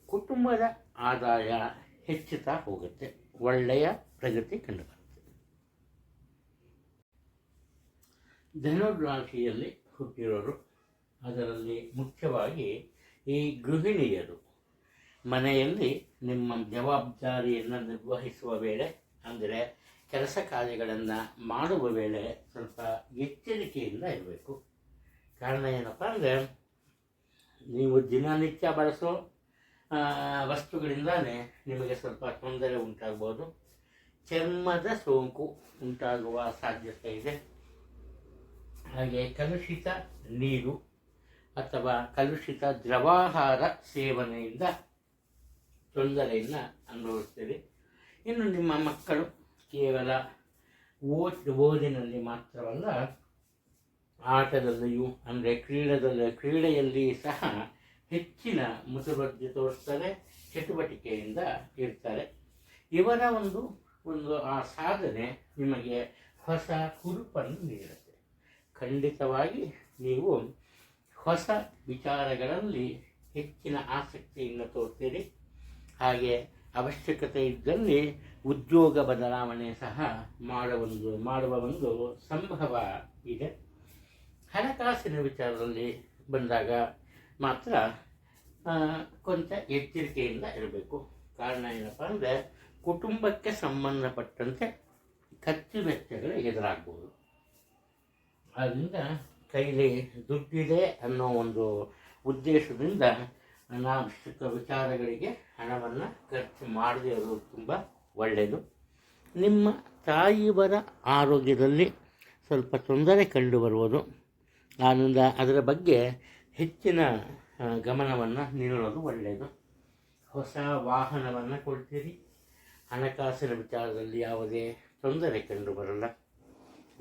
ಕುಟುಂಬದ ಆದಾಯ ಹೆಚ್ಚುತ್ತಾ ಹೋಗುತ್ತೆ, ಒಳ್ಳೆಯ ಪ್ರಗತಿ ಕಂಡುಬರುತ್ತೆ. ಧನುರಾಶಿಯಲ್ಲಿ ಹುಟ್ಟಿರೋರು, ಅದರಲ್ಲಿ ಮುಖ್ಯವಾಗಿ ಈ ಗೃಹಿಣಿಯರು ಮನೆಯಲ್ಲಿ ನಿಮ್ಮ ಜವಾಬ್ದಾರಿಯನ್ನು ನಿರ್ವಹಿಸುವ ವೇಳೆ, ಅಂದರೆ ಕೆಲಸ ಕಾರ್ಯಗಳನ್ನು ಮಾಡುವ ವೇಳೆ ಸ್ವಲ್ಪ ಎಚ್ಚರಿಕೆಯಿಂದ ಇರಬೇಕು. ಕಾರಣ ಏನಪ್ಪ ಅಂದರೆ, ನೀವು ದಿನನಿತ್ಯ ಬಳಸೋ ವಸ್ತುಗಳಿಂದಾನೇ ನಿಮಗೆ ಸ್ವಲ್ಪ ತೊಂದರೆ ಉಂಟಾಗ್ಬೋದು. ಚರ್ಮದ ಸೋಂಕು ಉಂಟಾಗುವ ಸಾಧ್ಯತೆ ಇದೆ. ಹಾಗೆ ಕಲುಷಿತ ನೀರು ಅಥವಾ ಕಲುಷಿತ ದ್ರವಾಹಾರ ಸೇವನೆಯಿಂದ ತೊಂದರೆಯನ್ನು ಅನುಭವಿಸ್ತೀರಿ. ಇನ್ನು ನಿಮ್ಮ ಮಕ್ಕಳು ಕೇವಲ ಓದಿನಲ್ಲಿ ಮಾತ್ರವಲ್ಲ, ಆಟದಲ್ಲಿಯೂ ಅಂದರೆ ಕ್ರೀಡೆಯಲ್ಲಿ ಸಹ ಹೆಚ್ಚಿನ ಮುತುವರ್ಜಿ ತೋರಿಸ್ತಾರೆ, ಚಟುವಟಿಕೆಯಿಂದ ಇರ್ತಾರೆ. ಇವರ ಒಂದು ಆ ಸಾಧನೆ ನಿಮಗೆ ಹೊಸ ಹುರುಪನ್ನು ನೀಡುತ್ತೆ. ಖಂಡಿತವಾಗಿ ನೀವು ಹೊಸ ವಿಚಾರಗಳಲ್ಲಿ ಹೆಚ್ಚಿನ ಆಸಕ್ತಿಯನ್ನು ತೋರ್ತೀರಿ. ಹಾಗೆ ಅವಶ್ಯಕತೆ ಇದ್ದಲ್ಲಿ ಉದ್ಯೋಗ ಬದಲಾವಣೆ ಸಹ ಮಾಡುವ ಒಂದು ಸಂಭವ ಇದೆ. ಹಣಕಾಸಿನ ವಿಚಾರದಲ್ಲಿ ಬಂದಾಗ ಮಾತ್ರ ಕೊಂಚ ಎಚ್ಚರಿಕೆಯಿಂದ ಇರಬೇಕು. ಕಾರಣ ಏನಪ್ಪ ಅಂದರೆ, ಕುಟುಂಬಕ್ಕೆ ಸಂಬಂಧಪಟ್ಟಂತೆ ಖರ್ಚು ವೆಚ್ಚಗಳು ಎದುರಾಗ್ಬೋದು. ಆದ್ದರಿಂದ ಕೈಲಿ ದುಡ್ಡಿದೆ ಅನ್ನೋ ಒಂದು ಉದ್ದೇಶದಿಂದ ಅನಾವಶ್ಯಕ ವಿಚಾರಗಳಿಗೆ ಹಣವನ್ನು ಖರ್ಚು ಮಾಡದೇ ಇರೋದು ತುಂಬ ಒಳ್ಳೆಯದು. ನಿಮ್ಮ ತಾಯಿಯವರ ಆರೋಗ್ಯದಲ್ಲಿ ಸ್ವಲ್ಪ ತೊಂದರೆ ಕಂಡುಬರುವುದು. ಆದ್ದರಿಂದ ಅದರ ಬಗ್ಗೆ ಹೆಚ್ಚಿನ ಗಮನವನ್ನು ನೀಡೋದು ಒಳ್ಳೆಯದು. ಹೊಸ ವಾಹನವನ್ನು ಕೊಡ್ತೀರಿ. ಹಣಕಾಸಿನ ವಿಚಾರದಲ್ಲಿ ಯಾವುದೇ ತೊಂದರೆ ಕಂಡುಬರಲ್ಲ,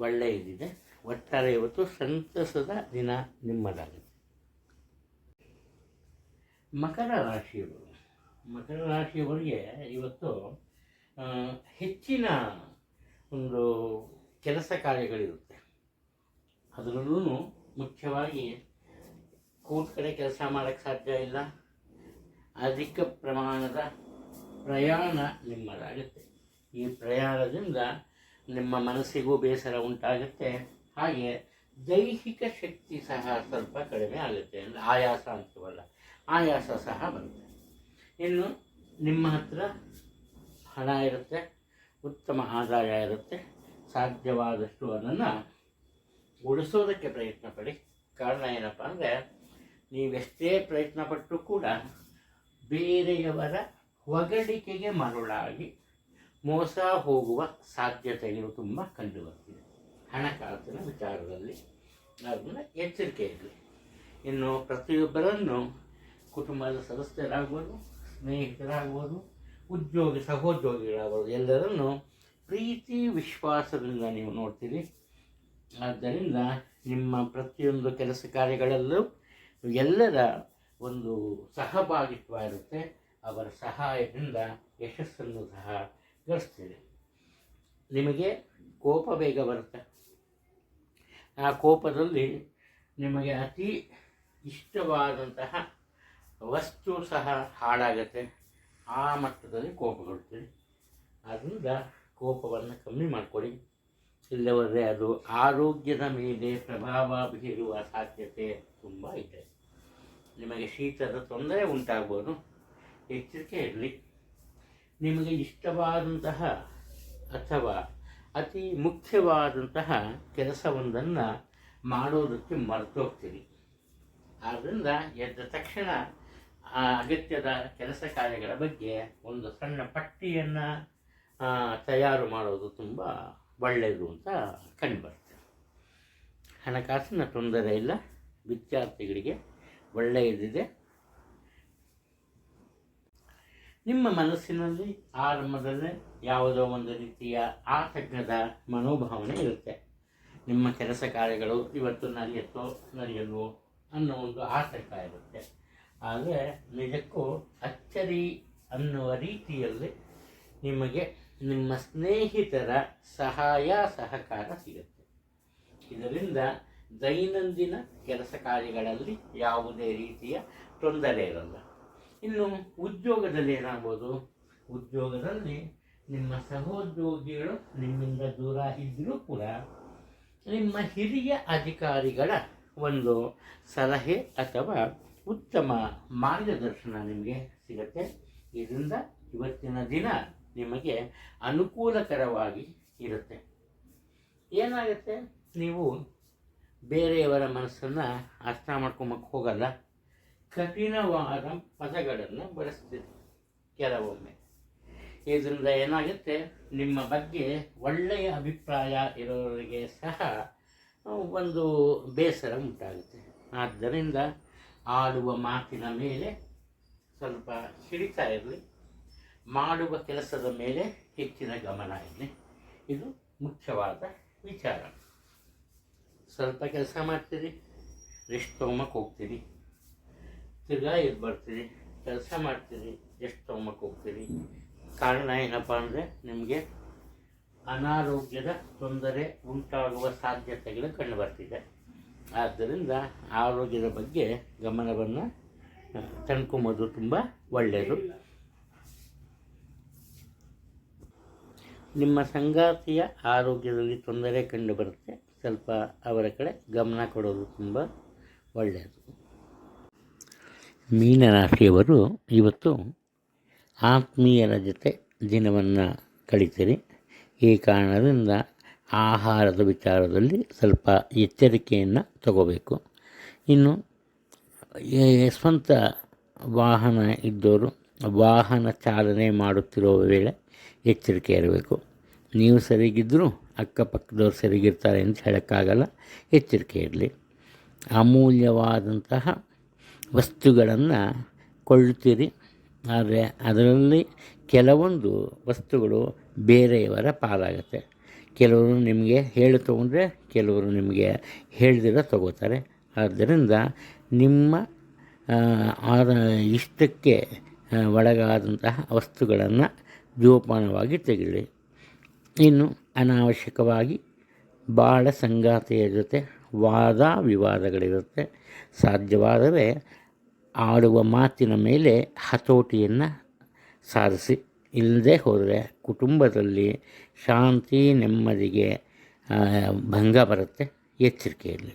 ಒಳ್ಳೆಯದಿದೆ. ಒಟ್ಟಾರೆ ಇವತ್ತು ಸಂತಸದ ದಿನ ನಿಮ್ಮದಾಗಿದೆ. ಮಕರ ರಾಶಿಯವರಿಗೆ ಇವತ್ತು ಹೆಚ್ಚಿನ ಒಂದು ಕೆಲಸ ಕಾರ್ಯಗಳಿರುತ್ತೆ. ಅದರಲ್ಲೂ ಮುಖ್ಯವಾಗಿ ಕೂತ ಕಡೆ ಕೆಲಸ ಮಾಡೋಕ್ಕೆ ಸಾಧ್ಯ ಇಲ್ಲ. ಅಧಿಕ ಪ್ರಮಾಣದ ಪ್ರಯಾಣ ನಿಮ್ಮದಾಗುತ್ತೆ. ಈ ಪ್ರಯಾಣದಿಂದ ನಿಮ್ಮ ಮನಸ್ಸಿಗೂ ಬೇಸರ ಉಂಟಾಗುತ್ತೆ. ಹಾಗೆ ದೈಹಿಕ ಶಕ್ತಿ ಸಹ ಸ್ವಲ್ಪ ಕಡಿಮೆ ಆಗುತ್ತೆ. ಅಂದರೆ ಆಯಾಸ ಅಂತೀವಲ್ಲ, ಆಯಾಸ ಸಹ ಬರುತ್ತೆ. ಇನ್ನು ನಿಮ್ಮ ಹತ್ರ ಹಣ ಇರುತ್ತೆ, ಉತ್ತಮ ಆದಾಯ ಇರುತ್ತೆ. ಸಾಧ್ಯವಾದಷ್ಟು ಅದನ್ನು ಉಳಿಸೋದಕ್ಕೆ ಪ್ರಯತ್ನ ಪಡಿ. ಕಾರಣ ಏನಪ್ಪ ಅಂದರೆ, ನೀವೆಷ್ಟೇ ಪ್ರಯತ್ನ ಪಟ್ಟರೂ ಕೂಡ ಬೇರೆಯವರ ಹೊಗಳಿಕೆಗೆ ಮರುಳಾಗಿ ಮೋಸ ಹೋಗುವ ಸಾಧ್ಯತೆಗಳು ತುಂಬ ಕಂಡುಬರ್ತಿದೆ. ಹಣಕಾಸಿನ ವಿಚಾರದಲ್ಲಿ ಅದನ್ನು ಎಚ್ಚರಿಕೆ ಇರಲಿ. ಇನ್ನು ಪ್ರತಿಯೊಬ್ಬರನ್ನು ಕುಟುಂಬದ ಸದಸ್ಯರಾಗ್ಬೋದು, ಸ್ನೇಹಿತರಾಗ್ಬೋದು, ಸಹೋದ್ಯೋಗಿಗಳಾಗ್ಬೋದು, ಎಲ್ಲರನ್ನು ಪ್ರೀತಿ ವಿಶ್ವಾಸದಿಂದ ನೀವು ನೋಡ್ತೀರಿ. ಆದ್ದರಿಂದ ನಿಮ್ಮ ಪ್ರತಿಯೊಂದು ಕೆಲಸ ಕಾರ್ಯಗಳಲ್ಲೂ ಎಲ್ಲರ ಒಂದು ಸಹಭಾಗಿತ್ವ ಇರುತ್ತೆ. ಅವರ ಸಹಾಯದಿಂದ ಯಶಸ್ಸನ್ನು ಸಹ ಗಳಿಸ್ತೀರಿ. ನಿಮಗೆ ಕೋಪ ಬೇಗ ಬರುತ್ತೆ. ಆ ಕೋಪದಲ್ಲಿ ನಿಮಗೆ ಅತಿ ಇಷ್ಟವಾದಂತಹ ವಸ್ತು ಸಹ ಹಾಳಾಗುತ್ತೆ. ಆ ಮಟ್ಟದಲ್ಲಿ ಕೋಪಗೊಳ್ತೀರಿ. ಆದ್ದರಿಂದ ಕೋಪವನ್ನು ಕಮ್ಮಿ ಮಾಡಿಕೊಡಿ. ಇಲ್ಲವರೆ ಅದು ಆರೋಗ್ಯದ ಮೇಲೆ ಪ್ರಭಾವ ಬೀರುವ ಸಾಧ್ಯತೆ ತುಂಬ ಇದೆ. ನಿಮಗೆ ಶೀತದ ತೊಂದರೆ ಉಂಟಾಗ್ಬೋದು, ಎಚ್ಚರಿಕೆ ಇರಲಿ. ನಿಮಗೆ ಇಷ್ಟವಾದಂತಹ ಅಥವಾ ಅತಿ ಮುಖ್ಯವಾದಂತಹ ಕೆಲಸವೊಂದನ್ನು ಮಾಡೋದಕ್ಕೆ ಮರೆತೋಗ್ತೀರಿ. ಆದ್ದರಿಂದ ಎದ್ದ ತಕ್ಷಣ ಅಗತ್ಯದ ಕೆಲಸ ಕಾರ್ಯಗಳ ಬಗ್ಗೆ ಒಂದು ಸಣ್ಣ ಪಟ್ಟಿಯನ್ನು ತಯಾರು ಮಾಡೋದು ತುಂಬ ಒಳ್ಳೆಯದು ಅಂತ ಕಂಡುಬರ್ತದೆ. ಹಣಕಾಸಿನ ತೊಂದರೆ ಇಲ್ಲ. ವಿದ್ಯಾರ್ಥಿಗಳಿಗೆ ಒಳ್ಳೆಯದಿದೆ. ನಿಮ್ಮ ಮನಸ್ಸಿನಲ್ಲಿ ಆರಂಭದಲ್ಲೇ ಯಾವುದೋ ಒಂದು ರೀತಿಯ ಆತಂಕದ ಮನೋಭಾವನೆ ಇರುತ್ತೆ. ನಿಮ್ಮ ಕೆಲಸ ಕಾರ್ಯಗಳು ಇವತ್ತು ನಡೆಯಲ್ವೋ ಅನ್ನೋ ಒಂದು ಆತಂಕ ಇರುತ್ತೆ. ಆದರೆ ನಿಜಕ್ಕೂ ಅಚ್ಚರಿ ಅನ್ನುವ ರೀತಿಯಲ್ಲಿ ನಿಮಗೆ ನಿಮ್ಮ ಸ್ನೇಹಿತರ ಸಹಾಯ ಸಹಕಾರ ಸಿಗುತ್ತೆ. ಇದರಿಂದ ದೈನಂದಿನ ಕೆಲಸ ಕಾರ್ಯಗಳಲ್ಲಿ ಯಾವುದೇ ರೀತಿಯ ತೊಂದರೆ ಇರಲ್ಲ. ಇನ್ನು ಉದ್ಯೋಗದಲ್ಲಿ ಏನಾಗ್ಬೋದು, ಉದ್ಯೋಗದಲ್ಲಿ ನಿಮ್ಮ ಸಹೋದ್ಯೋಗಿಗಳು ನಿಮ್ಮಿಂದ ದೂರ ಇದ್ದರೂ ಕೂಡ ನಿಮ್ಮ ಹಿರಿಯ ಅಧಿಕಾರಿಗಳ ಒಂದು ಸಲಹೆ ಅಥವಾ ಉತ್ತಮ ಮಾರ್ಗದರ್ಶನ ನಿಮಗೆ ಸಿಗುತ್ತೆ. ಇದರಿಂದ ಇವತ್ತಿನ ದಿನ ನಿಮಗೆ ಅನುಕೂಲಕರವಾಗಿ ಇರುತ್ತೆ. ಏನಾಗುತ್ತೆ, ನೀವು ಬೇರೆಯವರ ಮನಸ್ಸನ್ನು ಅರ್ಥ ಮಾಡ್ಕೊಂಬಕ್ಕೆ ಹೋಗಲ್ಲ. ಕಠಿಣವಾದ ಪದಗಳನ್ನು ಬಳಸ್ತೀರಿ ಕೆಲವೊಮ್ಮೆ. ಇದರಿಂದ ಏನಾಗುತ್ತೆ, ನಿಮ್ಮ ಬಗ್ಗೆ ಒಳ್ಳೆಯ ಅಭಿಪ್ರಾಯ ಇರೋರಿಗೆ ಸಹ ಒಂದು ಬೇಸರ ಉಂಟಾಗುತ್ತೆ. ಆದ್ದರಿಂದ ಆಡುವ ಮಾತಿನ ಮೇಲೆ ಸ್ವಲ್ಪ ಹಿಡಿತ ಇರಲಿ. ಮಾಡುವ ಕೆಲಸದ ಮೇಲೆ ಹೆಚ್ಚಿನ ಗಮನ ಇರಲಿ. ಇದು ಮುಖ್ಯವಾದ ವಿಚಾರ. ಸ್ವಲ್ಪ ಕೆಲಸ ಮಾಡ್ತೀರಿ, ರೆಸ್ಟ್ ತೊಗೊಂಬಕ್ಕೆ ಹೋಗ್ತೀರಿ, ತಿರ್ಗಾ ಎದ್ದು ಬರ್ತೀರಿ, ಕೆಲಸ ಮಾಡ್ತೀರಿ, ರೆಸ್ಟ್ ತೊಗೊಂಬಕ್ಕೆ ಹೋಗ್ತೀರಿ. ಕಾರಣ ಏನಪ್ಪ ಅಂದರೆ, ನಿಮಗೆ ಅನಾರೋಗ್ಯದ ತೊಂದರೆ ಉಂಟಾಗುವ ಸಾಧ್ಯತೆಗಳು ಕಂಡುಬರ್ತಿದೆ. ಆದ್ದರಿಂದ ಆರೋಗ್ಯದ ಬಗ್ಗೆ ಗಮನವನ್ನು ತಂದ್ಕೊಂಬೋದು ತುಂಬ ಒಳ್ಳೆಯದು. ನಿಮ್ಮ ಸಂಗಾತಿಯ ಆರೋಗ್ಯದಲ್ಲಿ ತೊಂದರೆ ಕಂಡುಬರುತ್ತೆ. ಸ್ವಲ್ಪ ಅವರ ಕಡೆ ಗಮನ ಕೊಡೋದು ತುಂಬ ಒಳ್ಳೆಯದು. ಮೀನರಾಶಿಯವರು ಇವತ್ತು ಆತ್ಮೀಯರ ಜೊತೆ ದಿನವನ್ನು ಕಳೀತೀರಿ. ಈ ಕಾರಣದಿಂದ ಆಹಾರದ ವಿಚಾರದಲ್ಲಿ ಸ್ವಲ್ಪ ಎಚ್ಚರಿಕೆಯನ್ನು ತಗೋಬೇಕು. ಇನ್ನು ಸ್ವಂತ ವಾಹನ ಇದ್ದವರು ವಾಹನ ಚಾಲನೆ ಮಾಡುತ್ತಿರುವ ವೇಳೆ ಎಚ್ಚರಿಕೆ ಇರಬೇಕು. ನೀವು ಸರಿಗಿದ್ದರೂ ಅಕ್ಕಪಕ್ಕದವ್ರು ಸರಿಗಿರ್ತಾರೆ ಅಂತ ಹೇಳೋಕ್ಕಾಗಲ್ಲ, ಎಚ್ಚರಿಕೆ ಇರಲಿ. ಅಮೂಲ್ಯವಾದಂತಹ ವಸ್ತುಗಳನ್ನು ಕೊಳ್ಳುತ್ತೀರಿ, ಆದರೆ ಅದರಲ್ಲಿ ಕೆಲವೊಂದು ವಸ್ತುಗಳು ಬೇರೆಯವರ ಪಾಲಾಗುತ್ತೆ. ಕೆಲವರು ನಿಮಗೆ ಹೇಳಿ ತೊಗೊಂಡ್ರೆ ಕೆಲವರು ನಿಮಗೆ ಹೇಳ್ದಿರ ತಗೋತಾರೆ. ಆದ್ದರಿಂದ ನಿಮ್ಮ ಇಷ್ಟಕ್ಕೆ ಒಳಗಾದಂತಹ ವಸ್ತುಗಳನ್ನು ಜೋಪಾನವಾಗಿ ತೆಗೆಳಿ. ಇನ್ನು ಅನಾವಶ್ಯಕವಾಗಿ ಭಾಳ ಸಂಗಾತಿಯ ಜೊತೆ ವಾದ ವಿವಾದಗಳಿರುತ್ತೆ. ಸಾಧ್ಯವಾದರೆ ಆಡುವ ಮಾತಿನ ಮೇಲೆ ಹತೋಟಿಯನ್ನು ಸಾಧಿಸಿ. ಇಲ್ಲದೆ ಹೋದರೆ ಕುಟುಂಬದಲ್ಲಿ ಶಾಂತಿ ನೆಮ್ಮದಿಗೆ ಭಂಗ ಬರುತ್ತೆ. ಎಚ್ಚರಿಕೆಯಲ್ಲಿ.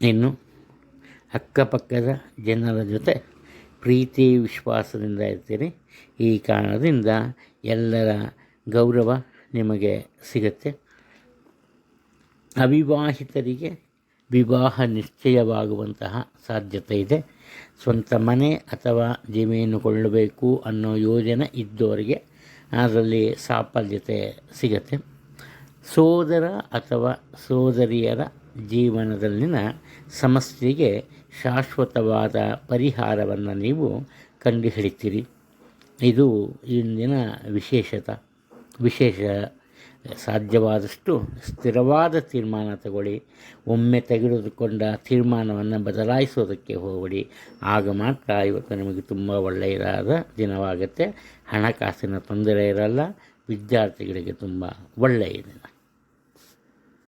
ಇನ್ನು ಅಕ್ಕಪಕ್ಕದ ಜನರ ಜೊತೆ ಪ್ರೀತಿ ವಿಶ್ವಾಸದಿಂದ ಇರ್ತೀರಿ. ಈ ಕಾರಣದಿಂದ ಎಲ್ಲರ ಗೌರವ ನಿಮಗೆ ಸಿಗುತ್ತೆ. ಅವಿವಾಹಿತರಿಗೆ ವಿವಾಹ ನಿಶ್ಚಯವಾಗುವಂತಹ ಸಾಧ್ಯತೆ ಇದೆ. ಸ್ವಂತ ಮನೆ ಅಥವಾ ಜಮೀನು ಕೊಳ್ಳಬೇಕು ಅನ್ನೋ ಯೋಜನೆ ಇದ್ದವರಿಗೆ ಅದರಲ್ಲಿ ಸಾಫಲ್ಯತೆ ಸಿಗತ್ತೆ. ಸೋದರ ಅಥವಾ ಸೋದರಿಯರ ಜೀವನದಲ್ಲಿನ ಸಮಸ್ಯೆಗೆ ಶಾಶ್ವತವಾದ ಪರಿಹಾರವನ್ನು ನೀವು ಕಂಡುಹಿಡಿತೀರಿ. ಇದು ಇಂದಿನ ವಿಶೇಷ. ಸಾಧ್ಯವಾದಷ್ಟು ಸ್ಥಿರವಾದ ತೀರ್ಮಾನ ತಗೊಳ್ಳಿ. ಒಮ್ಮೆ ತೆಗೆದುಕೊಂಡ ತೀರ್ಮಾನವನ್ನು ಬದಲಾಯಿಸೋದಕ್ಕೆ ಹೋಗಬೇಡಿ. ಆಗ ಮಾತ್ರ ಇವತ್ತು ನಿಮಗೆ ತುಂಬ ಒಳ್ಳೆಯದಾದ ದಿನವಾಗುತ್ತೆ. ಹಣಕಾಸಿನ ತೊಂದರೆ ಇರಲ್ಲ. ವಿದ್ಯಾರ್ಥಿಗಳಿಗೆ ತುಂಬ ಒಳ್ಳೆಯ ದಿನ.